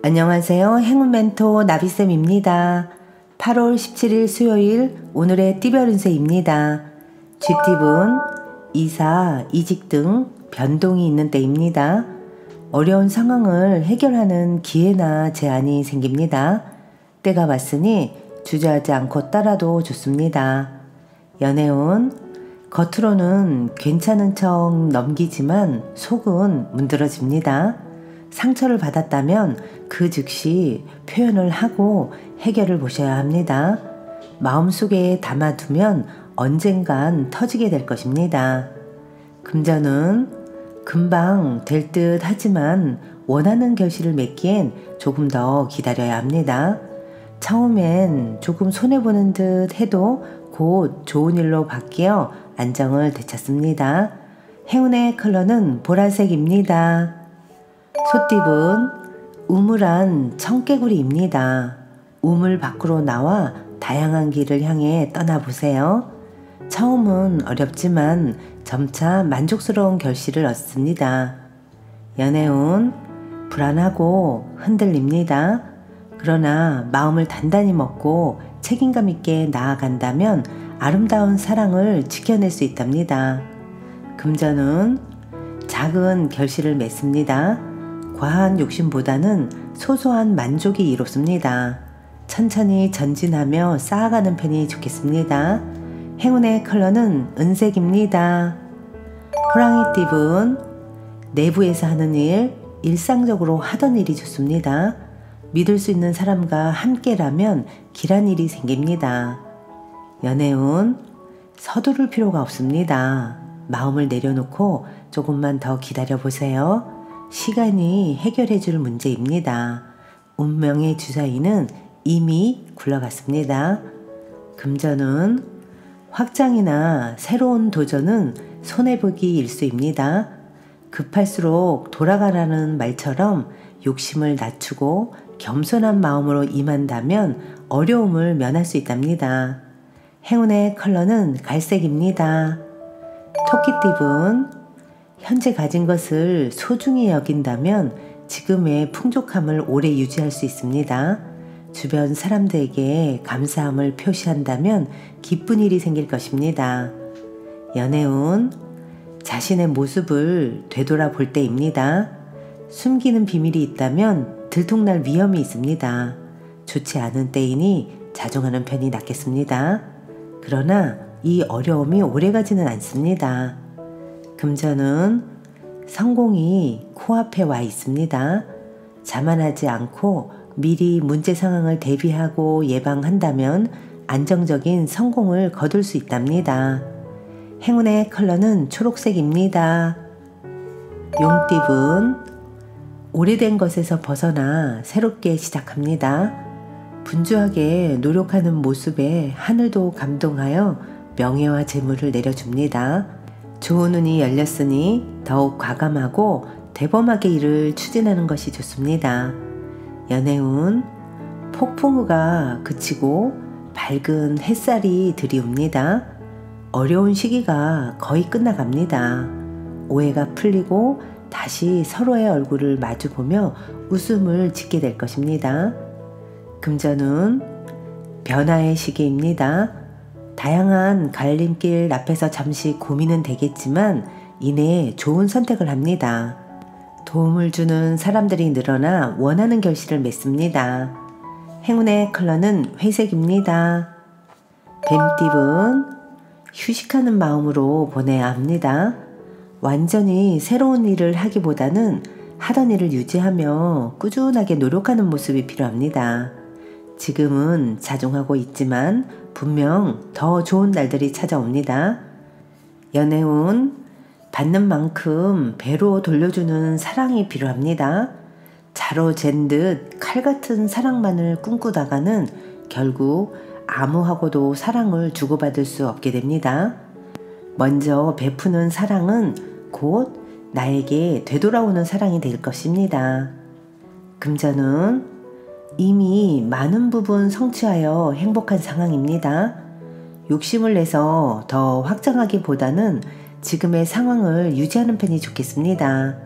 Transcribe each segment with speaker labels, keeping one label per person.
Speaker 1: 안녕하세요. 행운 멘토 나비쌤입니다. 8월 17일 수요일 오늘의 띠별 운세입니다. 쥐띠분, 이사, 이직 등 변동이 있는 때입니다. 어려운 상황을 해결하는 기회나 제안이 생깁니다. 때가 왔으니 주저하지 않고 따라도 좋습니다. 연애운, 겉으로는 괜찮은 척 넘기지만 속은 문드러집니다. 상처를 받았다면 그 즉시 표현을 하고 해결을 보셔야 합니다. 마음속에 담아두면 언젠간 터지게 될 것입니다. 금전은 금방 될 듯 하지만 원하는 결실을 맺기엔 조금 더 기다려야 합니다. 처음엔 조금 손해보는 듯 해도 곧 좋은 일로 바뀌어 안정을 되찾습니다. 행운의 컬러는 보라색입니다. 소띠분, 우물안 청개구리입니다. 우물 밖으로 나와 다양한 길을 향해 떠나보세요. 처음은 어렵지만 점차 만족스러운 결실을 얻습니다. 연애운, 불안하고 흔들립니다. 그러나 마음을 단단히 먹고 책임감 있게 나아간다면 아름다운 사랑을 지켜낼 수 있답니다. 금전은 작은 결실을 맺습니다. 과한 욕심보다는 소소한 만족이 이롭습니다. 천천히 전진하며 쌓아가는 편이 좋겠습니다. 행운의 컬러는 은색입니다. 호랑이띠분, 내부에서 하는 일, 일상적으로 하던 일이 좋습니다. 믿을 수 있는 사람과 함께라면 길한 일이 생깁니다. 연애운, 서두를 필요가 없습니다. 마음을 내려놓고 조금만 더 기다려보세요. 시간이 해결해 줄 문제입니다. 운명의 주사위는 이미 굴러갔습니다. 금전은 확장이나 새로운 도전은 손해보기 일수입니다. 급할수록 돌아가라는 말처럼 욕심을 낮추고 겸손한 마음으로 임한다면 어려움을 면할 수 있답니다. 행운의 컬러는 갈색입니다. 토끼띠분, 현재 가진 것을 소중히 여긴다면 지금의 풍족함을 오래 유지할 수 있습니다. 주변 사람들에게 감사함을 표시한다면 기쁜 일이 생길 것입니다. 연애운, 자신의 모습을 되돌아볼 때입니다. 숨기는 비밀이 있다면 들통날 위험이 있습니다. 좋지 않은 때이니 자중하는 편이 낫겠습니다. 그러나 이 어려움이 오래가지는 않습니다. 금전은 성공이 코앞에 와 있습니다. 자만하지 않고 미리 문제 상황을 대비하고 예방한다면 안정적인 성공을 거둘 수 있답니다. 행운의 컬러는 초록색입니다. 용띠분, 오래된 것에서 벗어나 새롭게 시작합니다. 분주하게 노력하는 모습에 하늘도 감동하여 명예와 재물을 내려줍니다. 좋은 운이 열렸으니 더욱 과감하고 대범하게 일을 추진하는 것이 좋습니다. 연애운, 폭풍우가 그치고 밝은 햇살이 들이옵니다. 어려운 시기가 거의 끝나갑니다. 오해가 풀리고 다시 서로의 얼굴을 마주보며 웃음을 짓게 될 것입니다. 금전운, 변화의 시기입니다. 다양한 갈림길 앞에서 잠시 고민은 되겠지만 이내 좋은 선택을 합니다. 도움을 주는 사람들이 늘어나 원하는 결실을 맺습니다. 행운의 컬러는 회색입니다. 뱀띠분, 휴식하는 마음으로 보내야 합니다. 완전히 새로운 일을 하기보다는 하던 일을 유지하며 꾸준하게 노력하는 모습이 필요합니다. 지금은 자중하고 있지만 분명 더 좋은 날들이 찾아옵니다. 연애운, 받는 만큼 배로 돌려주는 사랑이 필요합니다. 자로 잰 듯 칼같은 사랑만을 꿈꾸다가는 결국 아무하고도 사랑을 주고받을 수 없게 됩니다. 먼저 베푸는 사랑은 곧 나에게 되돌아오는 사랑이 될 것입니다. 금전은 이미 많은 부분 성취하여 행복한 상황입니다. 욕심을 내서 더 확장하기보다는 지금의 상황을 유지하는 편이 좋겠습니다.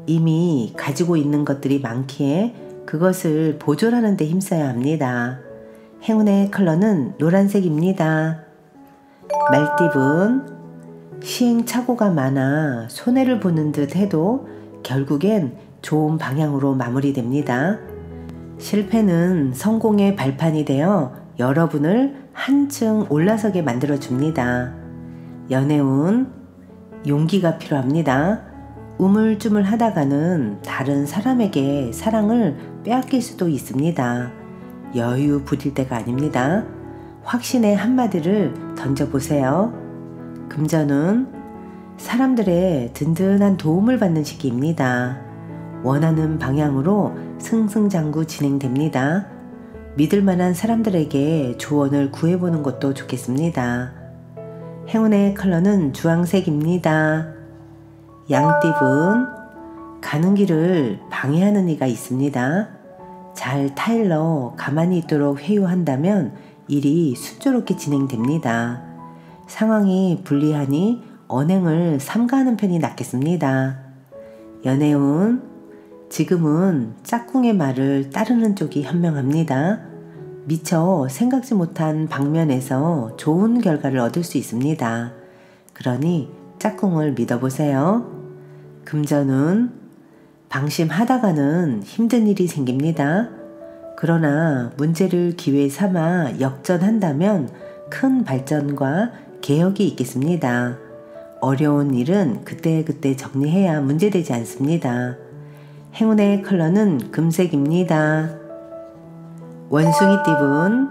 Speaker 1: 이미 가지고 있는 것들이 많기에 그것을 보존하는 데 힘써야 합니다. 행운의 컬러는 노란색입니다. 말띠분, 시행착오가 많아 손해를 보는 듯 해도 결국엔 좋은 방향으로 마무리됩니다. 실패는 성공의 발판이 되어 여러분을 한층 올라서게 만들어줍니다. 연애운, 용기가 필요합니다. 우물쭈물 하다가는 다른 사람에게 사랑을 빼앗길 수도 있습니다. 여유 부릴 때가 아닙니다. 확신의 한마디를 던져보세요. 금전운, 사람들의 든든한 도움을 받는 시기입니다. 원하는 방향으로 승승장구 진행됩니다. 믿을 만한 사람들에게 조언을 구해보는 것도 좋겠습니다. 행운의 컬러는 주황색입니다. 양띠분, 가는 길을 방해하는 이가 있습니다. 잘 타일러 가만히 있도록 회유한다면 일이 순조롭게 진행됩니다. 상황이 불리하니 언행을 삼가하는 편이 낫겠습니다. 연애운, 지금은 짝꿍의 말을 따르는 쪽이 현명합니다. 미처 생각지 못한 방면에서 좋은 결과를 얻을 수 있습니다. 그러니 짝꿍을 믿어보세요. 금전운, 방심하다가는 힘든 일이 생깁니다. 그러나 문제를 기회 삼아 역전한다면 큰 발전과 개혁이 있겠습니다. 어려운 일은 그때그때 정리해야 문제되지 않습니다. 행운의 컬러는 금색입니다. 원숭이띠분,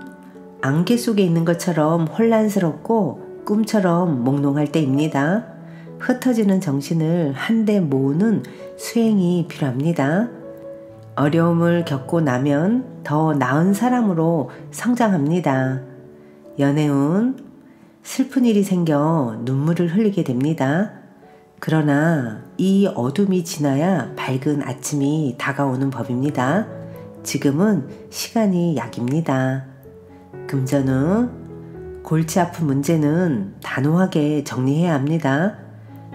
Speaker 1: 안개 속에 있는 것처럼 혼란스럽고 꿈처럼 몽롱할 때입니다. 흩어지는 정신을 한데 모으는 수행이 필요합니다. 어려움을 겪고 나면 더 나은 사람으로 성장합니다. 연애운, 슬픈 일이 생겨 눈물을 흘리게 됩니다. 그러나 이 어둠이 지나야 밝은 아침이 다가오는 법입니다. 지금은 시간이 약입니다. 금전운, 골치 아픈 문제는 단호하게 정리해야 합니다.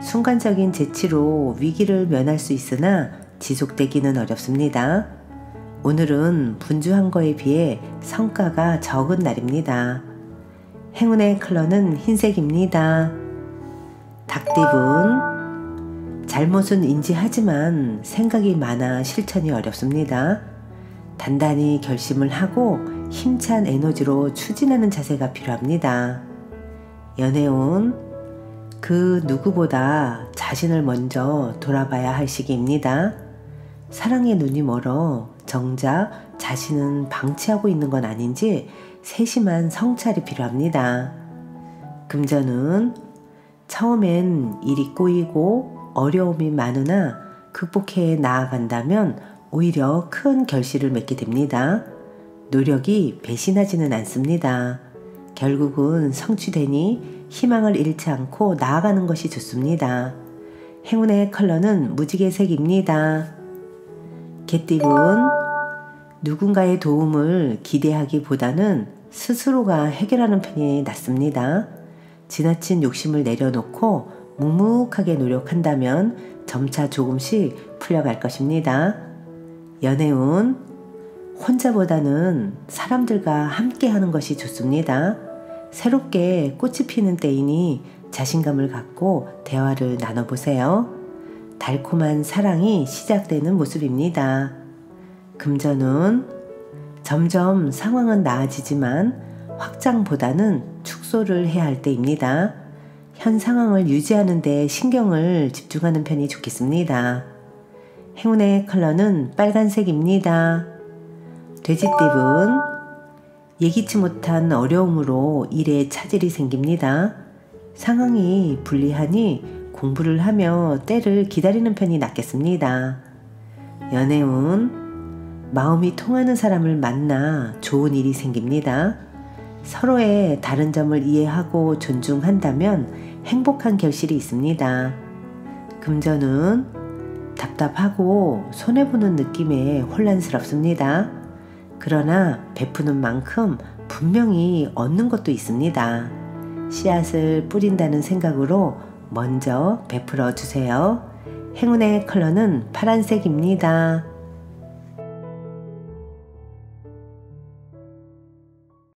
Speaker 1: 순간적인 재치로 위기를 면할 수 있으나 지속되기는 어렵습니다. 오늘은 분주한 거에 비해 성과가 적은 날입니다. 행운의 컬러는 흰색입니다. 닭띠분, 잘못은 인지하지만 생각이 많아 실천이 어렵습니다. 단단히 결심을 하고 힘찬 에너지로 추진하는 자세가 필요합니다. 연애운, 그 누구보다 자신을 먼저 돌아봐야 할 시기입니다. 사랑의 눈이 멀어 정작 자신은 방치하고 있는 건 아닌지 세심한 성찰이 필요합니다. 금전은, 처음엔 일이 꼬이고 어려움이 많으나 극복해 나아간다면 오히려 큰 결실을 맺게 됩니다. 노력이 배신하지는 않습니다. 결국은 성취되니 희망을 잃지 않고 나아가는 것이 좋습니다. 행운의 컬러는 무지개색입니다. 개띠분, 누군가의 도움을 기대하기보다는 스스로가 해결하는 편이 낫습니다. 지나친 욕심을 내려놓고 묵묵하게 노력한다면 점차 조금씩 풀려갈 것입니다. 연애운, 혼자보다는 사람들과 함께 하는 것이 좋습니다. 새롭게 꽃이 피는 때이니 자신감을 갖고 대화를 나눠보세요. 달콤한 사랑이 시작되는 모습입니다. 금전운, 점점 상황은 나아지지만 확장보다는 축소를 해야 할 때입니다. 현 상황을 유지하는 데 신경을 집중하는 편이 좋겠습니다. 행운의 컬러는 빨간색입니다. 돼지띠분, 예기치 못한 어려움으로 일에 차질이 생깁니다. 상황이 불리하니 공부를 하며 때를 기다리는 편이 낫겠습니다. 연애운, 마음이 통하는 사람을 만나 좋은 일이 생깁니다. 서로의 다른 점을 이해하고 존중한다면 행복한 결실이 있습니다. 금전은, 답답하고 손해보는 느낌에 혼란스럽습니다. 그러나 베푸는 만큼 분명히 얻는 것도 있습니다. 씨앗을 뿌린다는 생각으로 먼저 베풀어 주세요. 행운의 컬러는 파란색입니다.